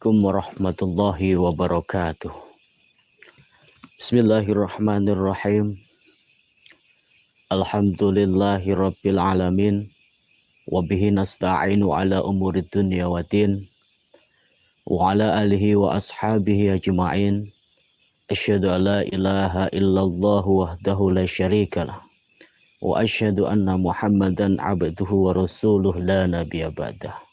Assalamualaikum warahmatullahi wabarakatuh. Bismillahirrahmanirrahim. Alhamdulillahi rabbil alamin. Wabihi nasta'inu ala umurid dunya wa din. Wa ala alihi wa ashabihi ajma'in. Asyhadu an la ilaha illallah wahdahu la syarikalah. Wa asyhadu anna Muhammadan abduhu wa rasuluh la nabiyya ba'dah.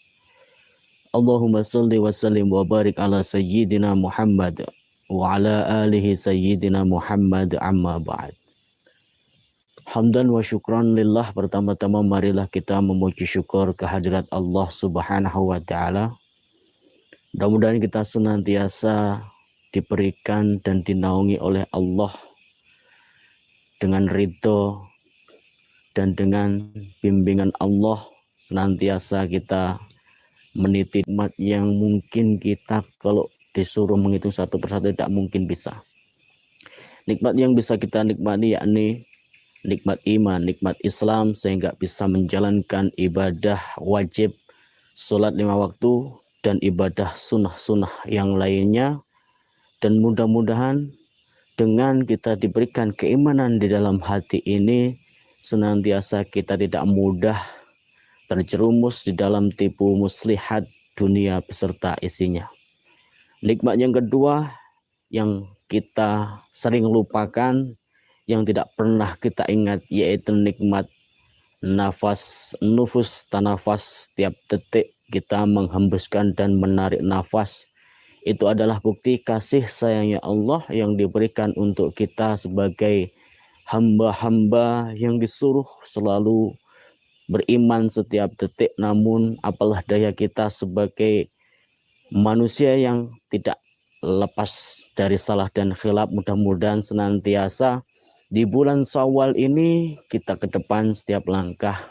Allahumma salli wa sallim wa barik ala sayyidina Muhammad wa ala alihi sayyidina Muhammad amma ba'd. Hamdan wa syukran lillah. Pertama-tama marilah kita memuji syukur kehadirat Allah subhanahu wa ta'ala. Mudah-mudahan kita senantiasa diberikan dan dinaungi oleh Allah dengan ridho dan dengan bimbingan Allah. Senantiasa kita meniti nikmat yang mungkin kita kalau disuruh menghitung satu persatu tidak mungkin bisa. Nikmat yang bisa kita nikmati yakni nikmat iman, nikmat Islam, sehingga bisa menjalankan ibadah wajib, sholat 5 waktu, dan ibadah sunnah-sunnah yang lainnya. Dan mudah-mudahan dengan kita diberikan keimanan di dalam hati ini, senantiasa kita tidak mudah terjerumus di dalam tipu muslihat dunia beserta isinya. Nikmat yang kedua yang kita sering lupakan, yang tidak pernah kita ingat, yaitu nikmat nufus tanafas. Setiap detik kita menghembuskan dan menarik nafas. Itu adalah bukti kasih sayangnya Allah yang diberikan untuk kita sebagai hamba-hamba yang disuruh selalu beriman setiap detik. Namun apalah daya kita sebagai manusia yang tidak lepas dari salah dan khilaf. Mudah-mudahan senantiasa di bulan Syawal ini kita ke depan setiap langkah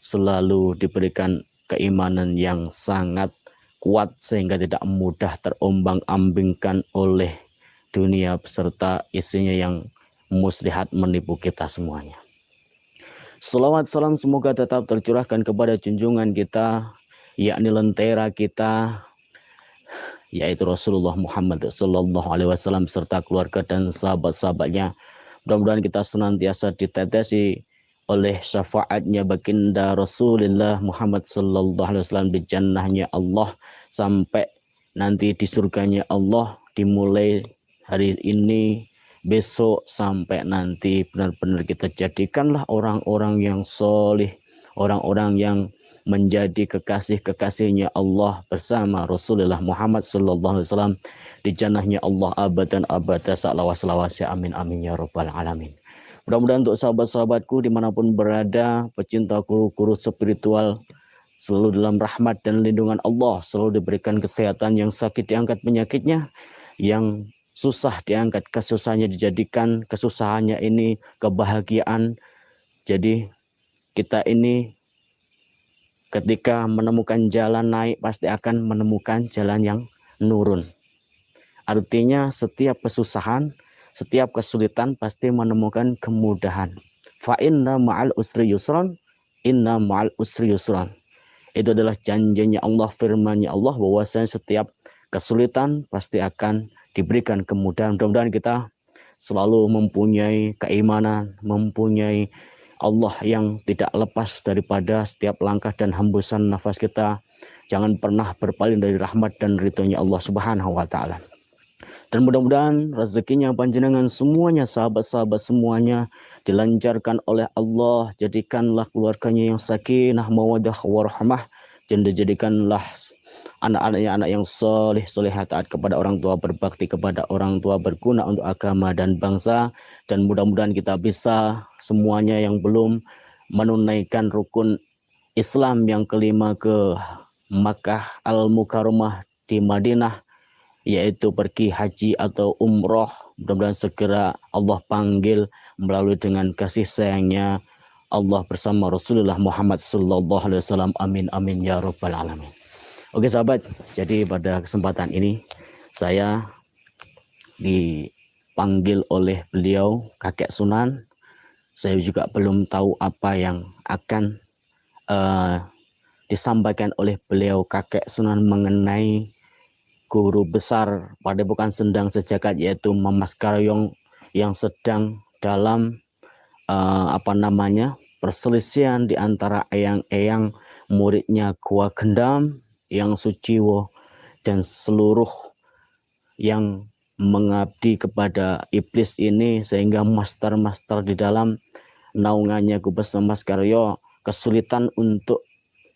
selalu diberikan keimanan yang sangat kuat sehingga tidak mudah terombang-ambingkan oleh dunia beserta isinya yang muslihat menipu kita semuanya. Salawat salam semoga tetap tercurahkan kepada junjungan kita, yakni lentera kita, yaitu Rasulullah Muhammad sallallahu alaihi wasallam serta keluarga dan sahabat-sahabatnya. Mudah-mudahan kita senantiasa ditetesi oleh syafaatnya baginda Rasulullah Muhammad sallallahu alaihi wasallam di jannahnya Allah, sampai nanti di surganya Allah, dimulai hari ini, besok, sampai nanti benar-benar kita jadikanlah orang-orang yang solih, orang-orang yang menjadi kekasih-kekasihnya Allah bersama Rasulullah Muhammad sallallahu alaihi wasallam di jannahnya Allah abadan abada salawat-salawat amin amin ya rabbal alamin. Mudah-mudahan untuk sahabat-sahabatku dimanapun berada, pecinta guru-guru spiritual, selalu dalam rahmat dan lindungan Allah, selalu diberikan kesehatan, yang sakit diangkat penyakitnya, yang susah diangkat kesusahannya, dijadikan kesusahannya ini kebahagiaan. Jadi kita ini ketika menemukan jalan naik pasti akan menemukan jalan yang nurun. Artinya setiap kesusahan, setiap kesulitan pasti menemukan kemudahan. Fa inna ma'al usri yusran, inna ma'al usri yusran. Itu adalah janjinya Allah, firman-Nya Allah, bahwasanya setiap kesulitan pasti akan diberikan kemudahan. Mudah-mudahan kita selalu mempunyai keimanan, mempunyai Allah yang tidak lepas daripada setiap langkah dan hembusan nafas kita. Jangan pernah berpaling dari rahmat dan ridhonya Allah subhanahu wa ta'ala. Dan mudah-mudahan rezekinya panjenengan semuanya, sahabat-sahabat semuanya, dilancarkan oleh Allah. Jadikanlah keluarganya yang sakinah, mawadah, warahmah, dan dijadikanlah anak-anaknya anak yang soleh, solehah, taat kepada orang tua, berbakti kepada orang tua, berguna untuk agama dan bangsa. Dan mudah-mudahan kita bisa semuanya yang belum menunaikan rukun Islam yang kelima ke Makkah Al-Mukarramah di Madinah, yaitu pergi haji atau umroh, mudah-mudahan segera Allah panggil melalui dengan kasih sayangnya Allah bersama Rasulullah Muhammad sallallahu alaihi wasallam. Amin amin ya rabbal alamin. Oke sahabat, jadi pada kesempatan ini saya dipanggil oleh beliau kakek Sunan. Saya juga belum tahu apa yang akan disampaikan oleh beliau kakek Sunan mengenai guru besar Padepokan Sendang Sejagat, yaitu Mas Karyong, yang sedang dalam perselisihan di antara eyang-eyang muridnya Gua Gendam, yang Suciwo, dan seluruh yang mengabdi kepada iblis ini, sehingga master-master di dalam naungannya Gubes Mas Karyo kesulitan untuk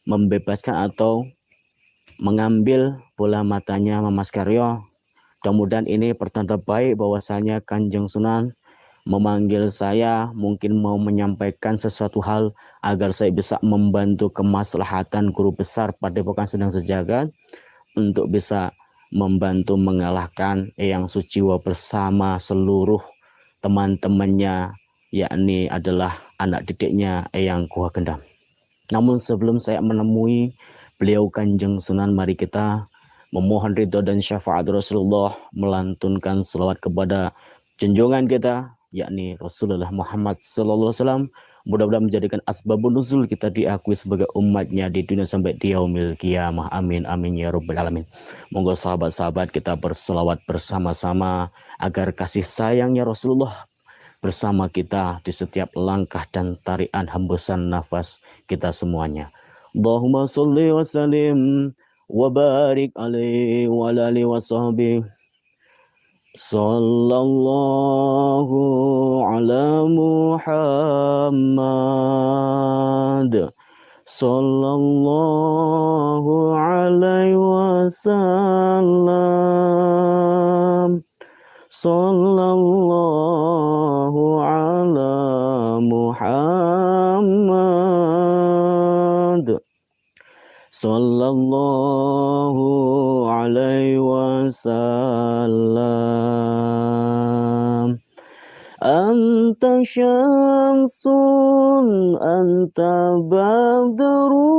membebaskan atau mengambil bola matanya Mas Karyo. Mudah-mudahan ini pertanda baik bahwasanya Kanjeng Sunan memanggil saya, mungkin mau menyampaikan sesuatu hal agar saya bisa membantu kemaslahatan guru besar Padepokan Sendang Sejagat untuk bisa membantu mengalahkan Eyang Suciwo bersama seluruh teman-temannya, yakni adalah anak didiknya Eyang Gua Gendam. Namun sebelum saya menemui beliau Kanjeng Sunan, mari kita memohon ridho dan syafaat Rasulullah, melantunkan selawat kepada junjungan kita, yakni Rasulullah Muhammad sallallahu alaihi wasallam. Mudah-mudahan menjadikan asbabun nuzul kita diakui sebagai umatnya di dunia sampai di yaumil qiyamah. Amin amin ya rabbal alamin. Monggo sahabat-sahabat kita berselawat bersama-sama agar kasih sayangnya Rasulullah bersama kita di setiap langkah dan tarian hembusan nafas kita semuanya. Allahumma sholli wa sallim wa barik alaihi wa ala alihi wa sahbihi. Sallallahu ala Muhammad. Sallallahu alaihi wasallam. Sallallahu ala Muhammad. Sallallahu alaihi wasallam. Anta syamsun, anta badrun,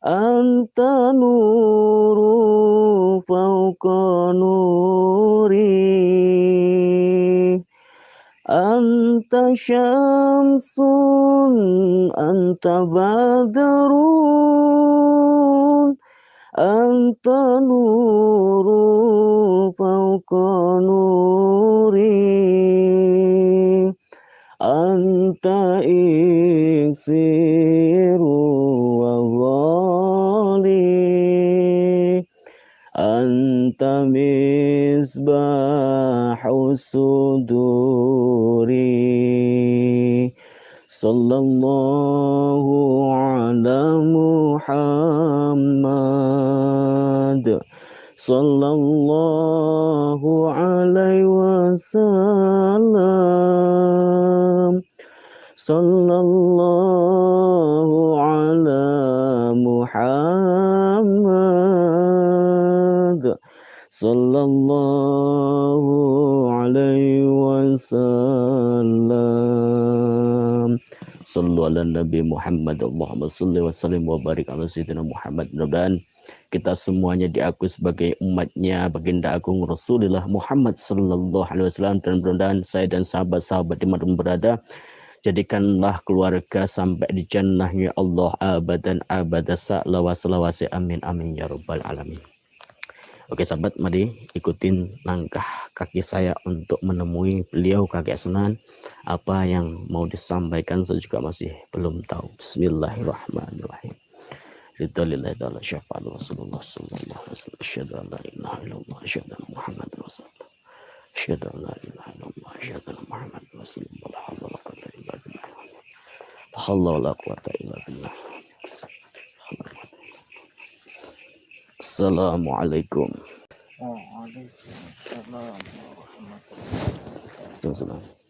anta nuru fauqa nuri. Anta syamsun, anta badrun, anta nuru fauqa nuri. Anta iksiru wa ghali. Anta misbahu suduri. Sallallahu ala Muhammad. Sallallahu alaihi wasallam. Sallallahu ala Muhammad. Sallallahu alaihi wasallam. Sallu ala Nabi Muhammad. Allahumma salli wa sallim wa barik ala Sayyidina Muhammad. Mudah-mudahan kita semuanya diakui sebagai umatnya baginda agung Rasulullah Muhammad sallallahu alaihi wasallam, dan mudah-mudahan saya dan sahabat-sahabat dimanapun berada, jadikanlah keluarga sampai di jannahnya Allah abadan abada salawasi. Amin amin ya rabbal alamin. Oke sahabat, mari ikutin langkah kaki saya untuk menemui beliau kakek Sunan. Apa yang mau disampaikan saya juga masih belum tahu. Bismillahirrahmanirrahim. Ridhalillahi ta'ala syafa'at Rasulullah sallallahu alaihi wasallam. Asyhadu an la ilaha illallah, asyhadu anna Muhammadar Rasulullah. Asyhadu an la ilaha illallah, asyhadu anna Muhammadar Rasulullah. La haula wa la quwwata illa billah. La haula wa la quwwata illa billah. Assalamualaikum. Waalaikumsalam warahmatullahi wabarakatuh.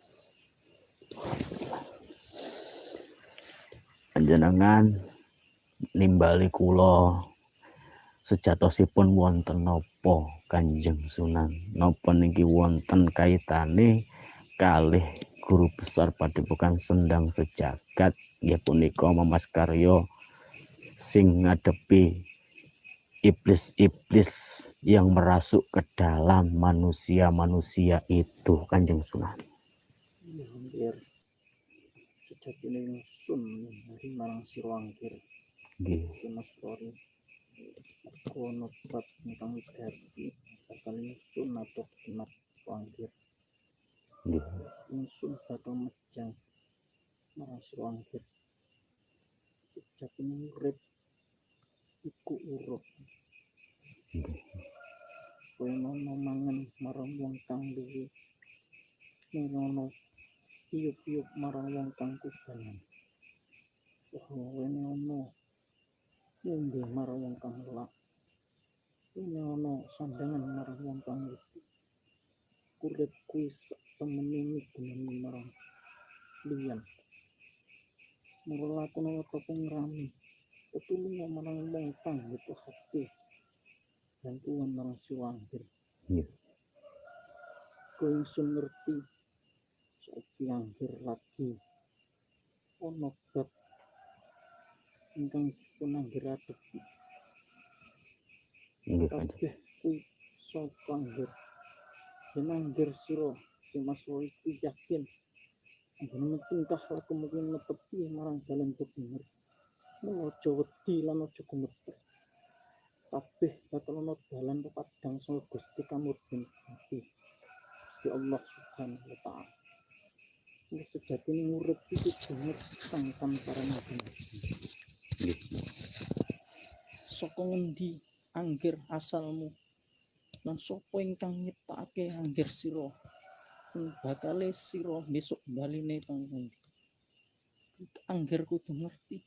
Panjenengan nimbali kula sejatosipun wonten napa Kanjeng Sunan, napa niki wonten kaitane kalih guru besar Padepokan Sendang Sejagat, ya punika Mas Karyo, sing ngadepi iblis-iblis yang merasuk ke dalam manusia-manusia itu, Kanjeng Sunan. Hampir sejak ini sun dari marang sirwangkir Nggih. Sunan Story kono bab ingkang wigati bakal ingsun atau genap wanggir Nggih. ingsun bakal mejang marang sira wanggir sejatine urip iku urip kowe nono mangan marang wong kang duwe nono iyup-iyup marang wong kang kubanan wene ono ngombe marang wong kang lelak wene ono sandangan marang wong kang urip kuwi temene migunani marang liyan mula kono apa ngrami tetulungan marang wong kang butuhake bantuan marang si wanggir Nggih. kowe ingsun ngerti saiki wanggir lagi ono bab ingkang punanggir adepi Nggih, Kanjeng. kabeh kuwi sapa wanggir yen wanggir sira sing maswa iku yakin anggone tingkah laku mungkin netepi marang dalan bener aja wedi lan aja gemeter kabeh bakal ana dalan padhang sing Gusti kamurben Gusti Allah Subhanahu wa taala wis sejatine urip iki banget sang samparan nabi Nggih. saka ngendi anggir asalmu lan sapa ingkang nyiptakake anggir sira bakale sira besok baline tanggung anggir kudu ngerti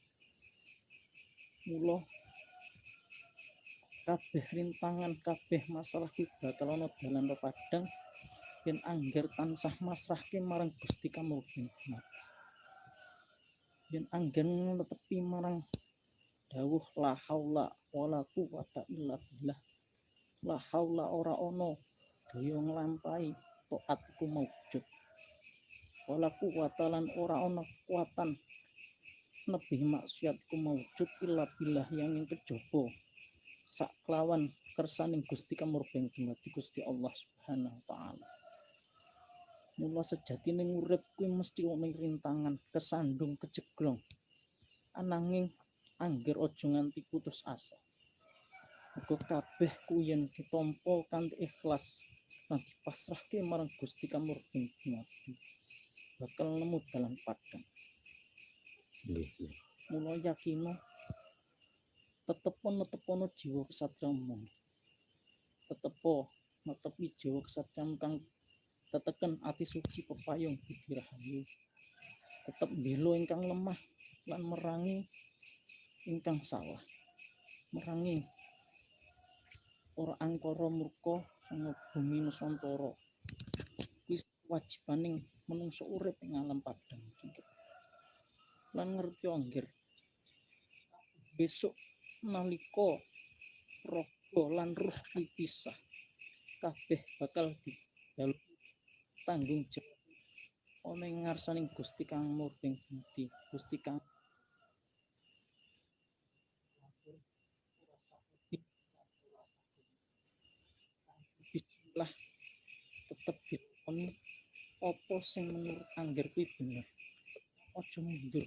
mula kabeh rintangan kabeh masalah iki bakal ana dalan padhang yen anggir tansah masrahke marang Gusti kamurben yen anggir netepi marang dawuh la haula wala quwata illa billah la haula ora ana daya nglampahi taatku maujud wala quwata lan ora ana kekuatan nebih maksiatku maujud illa billah yang kejaba sak kelawan kersaning Gusti kamurben Gusti Allah Subhanahu wa taala mula sejatine urip kuwi mesti ana rintangan kesandung kejeglong ananging anggir aja nganti putus asa uga kabeh kuwi yen ditampa kanthi ikhlas lan dipasrahke marang Gusti kamurben bakal nemu dalan padhang Nggih. mula yakino tetepono jiwa kesatriamu tetepo netepi jiwa kesatriamu kang teteken ati suci pepayung budi rahayu tetep bela ingkang lemah lan merangi ingkang salah merangi ora angkara murka sang bumi nusantara kuwi wajibaning menungso urip ing alam padhang lan ngerti anggir besok nalika raga lan ruh dipisah kabeh bakal dijaluk tanggung jawab ana ing ngarsaning Gusti kang murben Gusti kang bismillah tetep dilakoni apa sing menurut anggir kuwi bener aja mundur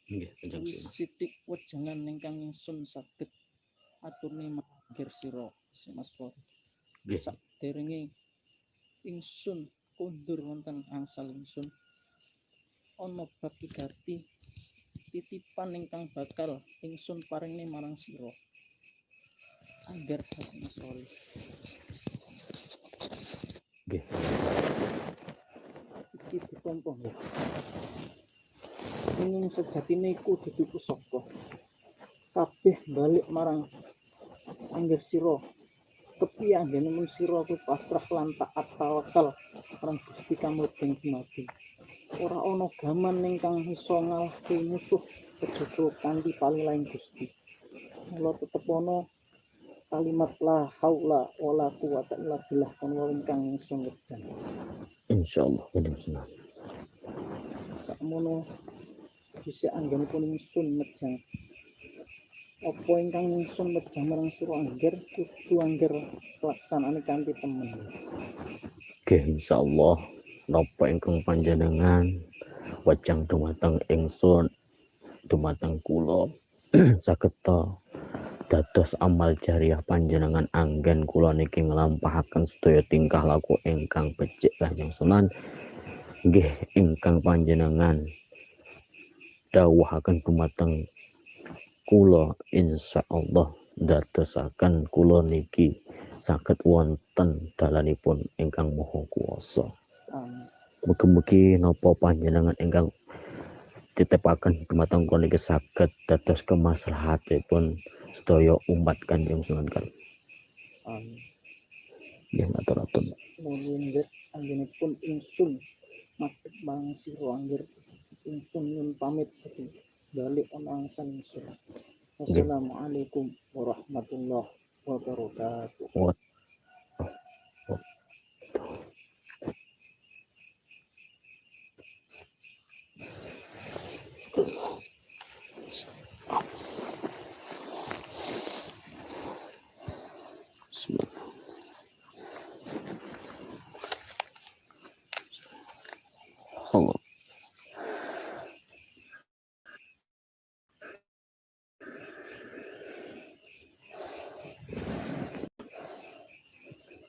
Nggih, Kanjeng Sunan. sithik wejangan ingkang ingsun saged aturne manggir sira Mas Pur Nggih. saderenge ingsun kondur wonten angsal ingsun ana bab wigati titipan ingkang bakal ingsun paringne marang sira angger sing soleh Nggih. iki ditampa ing sejatine iku dudu pusaka kabeh balik marang angger sira tepi anggene mung sira ku pasrah lan taat tawakal marang Gusti kamurben Gusti ora ana gaman ingkang iso ngalahke musuh kejaba kanthi palilaing Gusti mula tetep ana kalimat la haula wala quwata illa billah kana ingkang iso ngerjan Insyaallah, Kanjeng Sunan. sakmono bisa anggene pun ingsun mejang apa ingkang ingsun mejang marang sira angger kudu angger pelaksanane kanthi temen Nggih, insyaallah napa ingkang panjenengan wajang dumateng ingsun dumateng kula saged dados amal jariah panjenengan anggen kula niki nglampahaken sedaya tingkah laku ingkang becik Kanjeng Sunan nggih ingkang panjenengan dawuhaken dumateng kula insyaallah ndadosaken kula niki saged wonten dalanipun ingkang maha kuwasa. Amin. Mugi-mugi napa panjenengan ingkang titipaken dumateng kula niki saged dados kemaslahatipun sedaya umat Kanjeng Sunan Kali. Amin. Ya matur-matur. Nuwun anggenipun ingsun madhep marang sira angger ingsun nyuwun pamit balik ana angsan ingsun. Wassalamualaikum warahmatullahi wabarakatuh. Allah.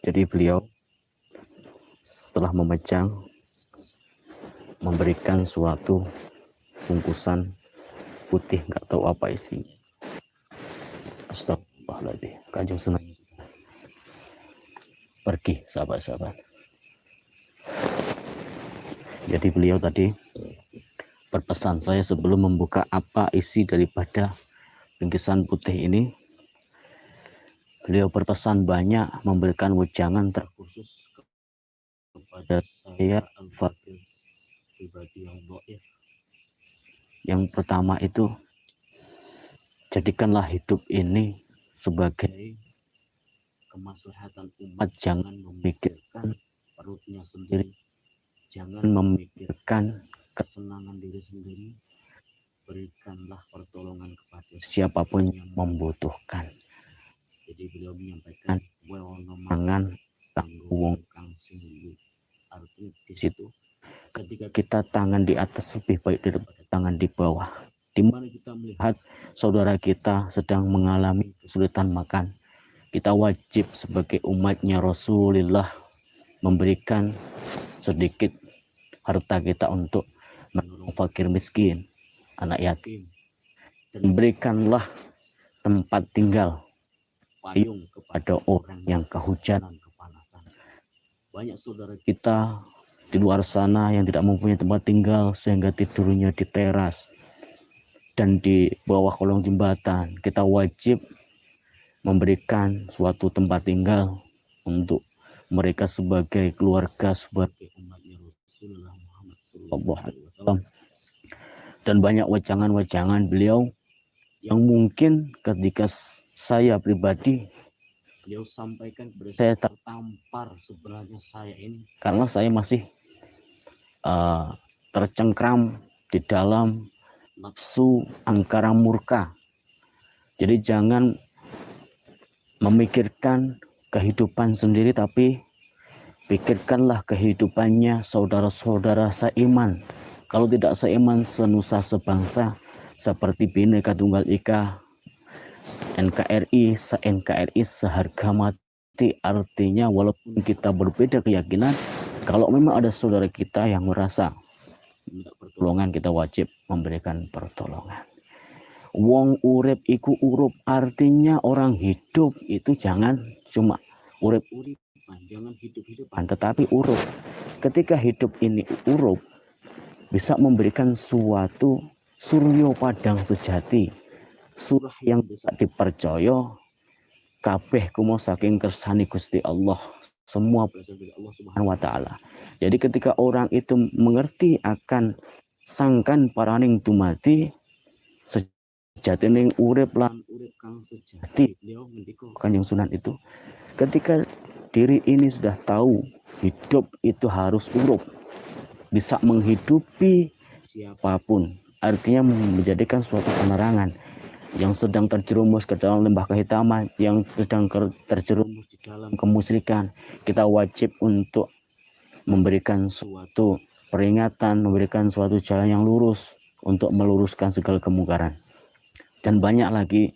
Jadi beliau setelah memejang memberikan suatu bungkusan putih, nggak tahu apa isinya. Astagfirullahaladzim. Kanjeng Sunan pergi, sahabat-sahabat. Jadi beliau tadi berpesan saya sebelum membuka apa isi daripada bingkisan putih ini, beliau berpesan banyak memberikan wejangan terkhusus kepada saya Al-Fakir pribadi yang dhaif. Yang pertama itu, jadikanlah hidup ini sebagai kemaslahatan umat, jangan memikirkan perutnya sendiri, jangan memikirkan kesenangan diri sendiri, berikanlah pertolongan kepada siapapun yang membutuhkan. Jadi beliau menyampaikan wewonomangan kanggo wong kang sing. Artinya di situ ketika kita tangan di atas lebih baik daripada tangan di bawah. Di mana kita melihat saudara kita sedang mengalami kesulitan makan, kita wajib sebagai umatnya Rasulullah memberikan sedikit harta kita untuk menolong fakir miskin, anak yatim, dan berikanlah tempat tinggal, payung kepada orang yang kehujanan, kepanasan. Banyak saudara kita di luar sana yang tidak mempunyai tempat tinggal sehingga tidurnya di teras dan di bawah kolong jembatan. Kita wajib memberikan suatu tempat tinggal untuk mereka sebagai keluarga, sebagai umatnya Rasulullah Muhammad SAW. Dan banyak wejangan-wejangan beliau yang mungkin ketika saya pribadi beliau sampaikan kepada saya tertampar sebenarnya saya ini, karena saya masih tercengkram di dalam nafsu angkara murka. Jadi jangan memikirkan kehidupan sendiri, tapi pikirkanlah kehidupannya saudara-saudara seiman. Kalau tidak seiman, senusa sebangsa, seperti Bhinneka Tunggal Ika, NKRI, se-NKRI, seharga mati. Artinya walaupun kita berbeda keyakinan, kalau memang ada saudara kita yang merasa minta pertolongan, kita wajib memberikan pertolongan. Wong urip iku urup, artinya orang hidup itu jangan cuma urip-uripan, jangan hidup-hidupan, tetapi urup. Ketika hidup ini urup, bisa memberikan suatu suryo padang sejati, surah yang bisa dipercaya, kabeh kumo saking kersani Gusti Allah, semua berasal dari Allah Subhanahu wa taala. Jadi ketika orang itu mengerti akan sangkan paraning dumati sejati ning urip lan urip kang sejati, beliau ngendika Kanjeng Sunan itu, ketika diri ini sudah tahu hidup itu harus urup, bisa menghidupi siapapun, artinya menjadikan suatu penerangan yang sedang terjerumus ke dalam lembah kehitaman, yang sedang terjerumus di dalam kemusyrikan, kita wajib untuk memberikan suatu peringatan, memberikan suatu jalan yang lurus untuk meluruskan segala kemungkaran. Dan banyak lagi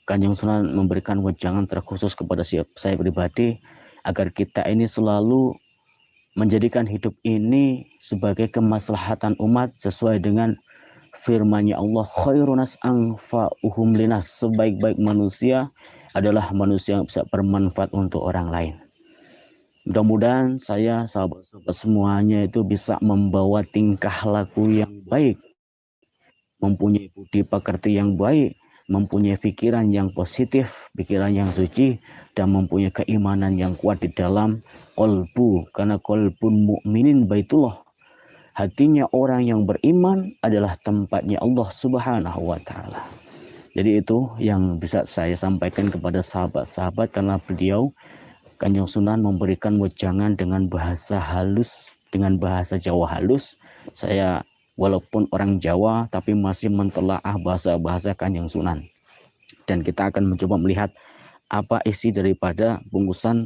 Kanjeng Sunan memberikan wejangan terkhusus kepada saya pribadi agar kita ini selalu menjadikan hidup ini sebagai kemaslahatan umat sesuai dengan firman-Nya Allah, khairunas anfa'uhum linas, sebaik-baik manusia adalah manusia yang bisa bermanfaat untuk orang lain. Mudah-mudahan saya, sahabat-sahabat semuanya itu bisa membawa tingkah laku yang baik, mempunyai budi pekerti yang baik, mempunyai pikiran yang positif, pikiran yang suci, dan mempunyai keimanan yang kuat di dalam kolbu. Karena kolbun mukminin baitullah, hatinya orang yang beriman adalah tempatnya Allah Subhanahu wa Ta'ala. Jadi itu yang bisa saya sampaikan kepada sahabat-sahabat, karena beliau Kanjeng Sunan memberikan wejangan dengan bahasa halus, dengan bahasa Jawa halus. Saya walaupun orang Jawa tapi masih mentelaah bahasa-bahasa Kanjeng Sunan. Dan kita akan mencoba melihat apa isi daripada bungkusan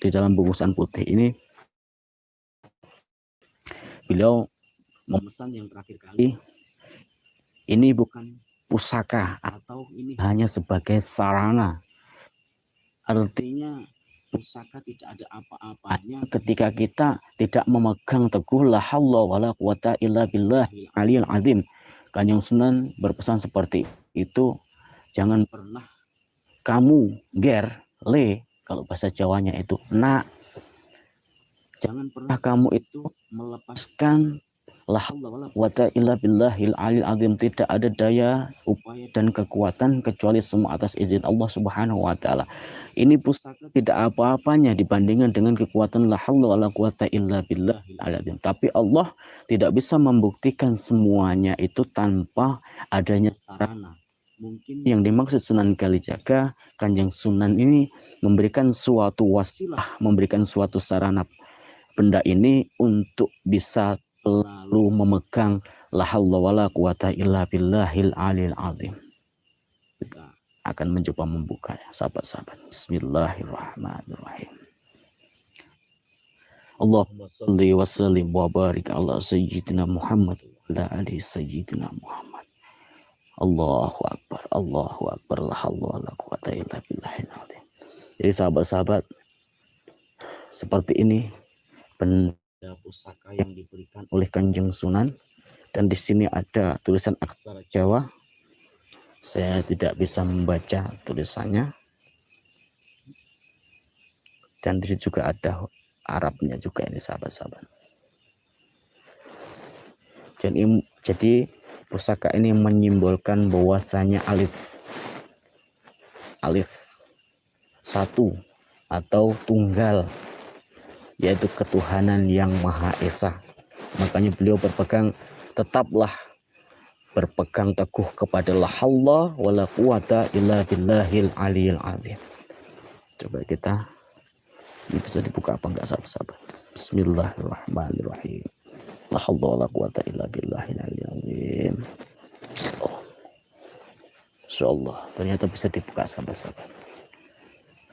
di dalam bungkusan putih ini. Beliau memesan yang terakhir kali, ini bukan pusaka atau ini hanya sebagai sarana. Artinya pusaka tidak ada apa-apanya ketika kita tidak memegang teguh la haula wala quwata illa billahil aliyil azim. Kanjeng Sunan berpesan seperti itu. Jangan pernah kamu kalau bahasa Jawanya itu nak, jangan pernah kamu itu melepaskan la haula wala quwata illa billahil aliyil azim. Tidak ada daya, upaya dan kekuatan kecuali semua atas izin Allah Subhanahu wa Ta'ala. Ini pusaka tidak apa-apanya dibandingkan dengan kekuatan la haula wala quwata illa billahil aliyil azim. Tapi Allah tidak bisa membuktikan semuanya itu tanpa adanya sarana. Mungkin yang dimaksud Sunan Kalijaga, Kanjeng Sunan ini memberikan suatu wasilah, memberikan suatu sarana benda ini untuk bisa selalu memegang la haula wala quwata illa billahil aliyil azim. Kita akan mencoba membukanya, sahabat-sahabat. Bismillahirrahmanirrahim. Allahumma salli wa sallim wa barik ala sayyidina Muhammad wa ala ali sayyidina Muhammad. Allahu akbar, Allahu akbar, la haula wala quwata illa billahil azim. Jadi sahabat-sahabat, seperti ini benda pusaka yang diberikan oleh Kanjeng Sunan, dan di sini ada tulisan aksara Jawa. Saya tidak bisa membaca tulisannya, dan di sini juga ada Arabnya juga ini sahabat-sahabat. Jadi pusaka ini menyimbolkan bahwasanya alif satu atau tunggal, yaitu ketuhanan yang Maha Esa. Makanya beliau tetaplah berpegang teguh kepada la haula wala quwata illa billahil aliyil azim. Coba kita, ini bisa dibuka apa enggak sahabat-sahabat? Bismillahirrahmanirrahim. La haula wala quwata illa billahil aliyil azim. Oh, insyaallah ternyata bisa dibuka sahabat-sahabat.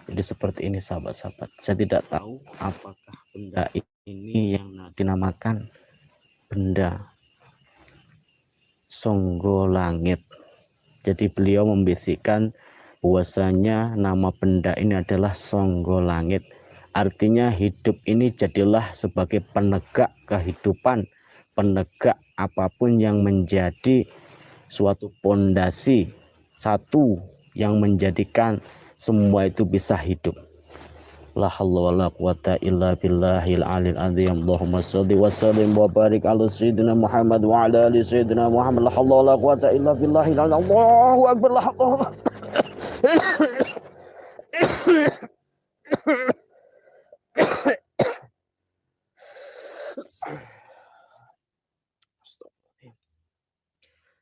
Jadi seperti ini sahabat-sahabat. Saya tidak tahu apakah benda ini yang dinamakan benda Songgo Langit. Jadi beliau membisikkan bahwasanya nama benda ini adalah Songgo Langit. Artinya hidup ini jadilah sebagai penegak kehidupan, penegak apapun yang menjadi suatu pondasi satu yang menjadikan semua itu bisa hidup. La haula wala quwata illa billahil aliyil azim. Allahumma shalli wa sallim wa barik ala sayyidina Muhammad wa ala ali sayyidina Muhammad. La haula wala quwata illa billahil azim. Allahu akbar. La haula.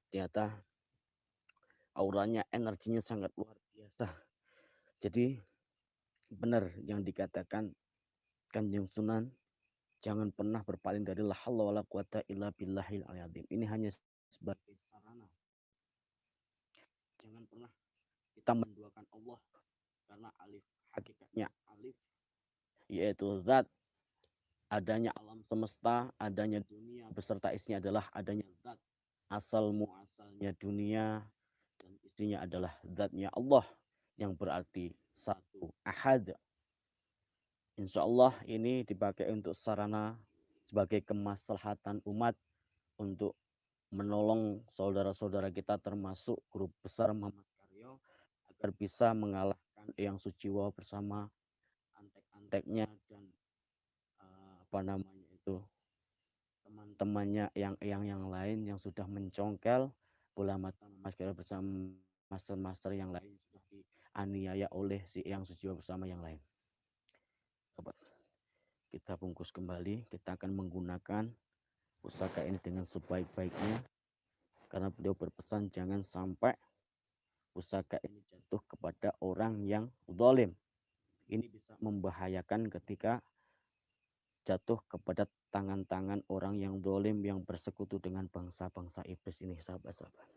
Ternyata auranya, energinya sangat luar biasa. Jadi benar yang dikatakan Kanjeng Sunan, jangan pernah berpaling dari la haula wala quwata illa billahil aliyil. Ini hanya sebagai sarana. Jangan pernah kita menduakan Allah, karena alif hakikatnya alif yaitu zat, adanya alam semesta, adanya dunia beserta isinya adalah adanya zat. Asal muasalnya dunia dan isinya adalah zatnya Allah. yang berarti satu, ahad. Insya Allah ini dipakai untuk sarana sebagai kemaslahatan umat untuk menolong saudara-saudara kita termasuk grup besar Muhammad Karyo agar bisa mengalahkan Eyang Suciwo bersama antek-anteknya dan apa namanya itu teman-temannya yang lain yang sudah mencongkel bola mata Mas Karyo bersama master-master yang lain sudah dianiaya oleh si Eyang Suciwo bersama yang lain. Sobat, kita bungkus kembali, kita akan menggunakan pusaka ini dengan sebaik-baiknya karena beliau berpesan jangan sampai pusaka ini jatuh kepada orang yang zalim. Ini bisa membahayakan ketika jatuh kepada tangan-tangan orang yang zalim yang bersekutu dengan bangsa-bangsa iblis ini, sahabat-sahabat.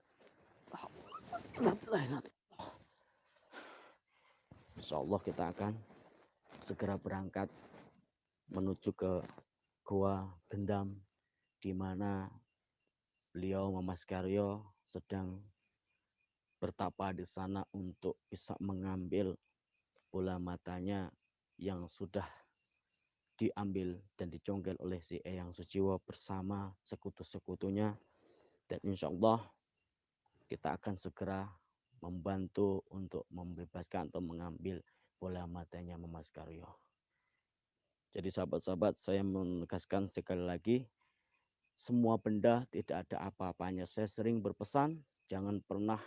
Insya Allah kita akan segera berangkat menuju ke Gua Gendam di mana beliau Mas Karyo sedang bertapa di sana untuk bisa mengambil bola matanya yang sudah diambil dan dicongkel oleh si Eyang Suciwo bersama sekutu-sekutunya, dan insya Allah kita akan segera membantu untuk membebaskan atau mengambil bola matanya Mas Karyo. Jadi sahabat-sahabat, saya menegaskan sekali lagi, semua benda tidak ada apa-apanya. Saya sering berpesan, jangan pernah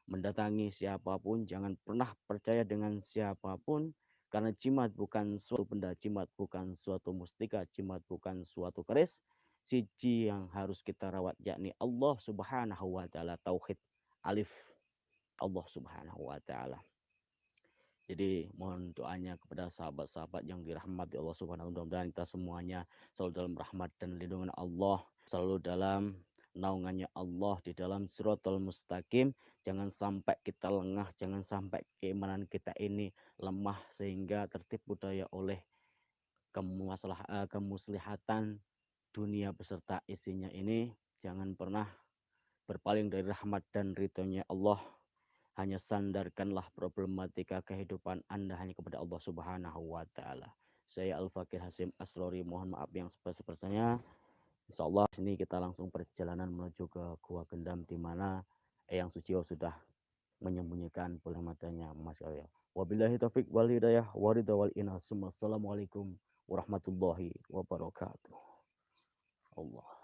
mendatangi siapapun, jangan pernah percaya dengan siapapun, karena jimat bukan suatu benda, jimat bukan suatu mustika, jimat bukan suatu keris. Siji yang harus kita rawat yakni Allah Subhanahu wa taala, tauhid, alif, Allah Subhanahu wa taala. Jadi mohon doanya kepada sahabat-sahabat yang dirahmati Allah Subhanahu wa taala, mudah-mudahan kita semuanya selalu dalam rahmat dan lindungan Allah, selalu dalam naungannya Allah, di dalam siratal mustaqim. Jangan sampai kita lengah, jangan sampai keimanan kita ini lemah sehingga tertipu daya oleh kemuslihatan dunia beserta isinya ini. Jangan pernah berpaling dari rahmat dan ridhonya Allah. Hanya sandarkanlah problematika kehidupan Anda hanya kepada Allah Subhanahu wa taala. Saya Al-Fakir Hasim Asrori, mohon maaf yang sebesar-besarnya. Insya Allah sini kita langsung perjalanan menuju ke Gua Gendam di mana Eyang Suciwo sudah menyembunyikan bola matanya Mas Karyo. Wabillahi taufik wal hidayah waridha wal inah. Assalamualaikum warahmatullahi wabarakatuh. Allah.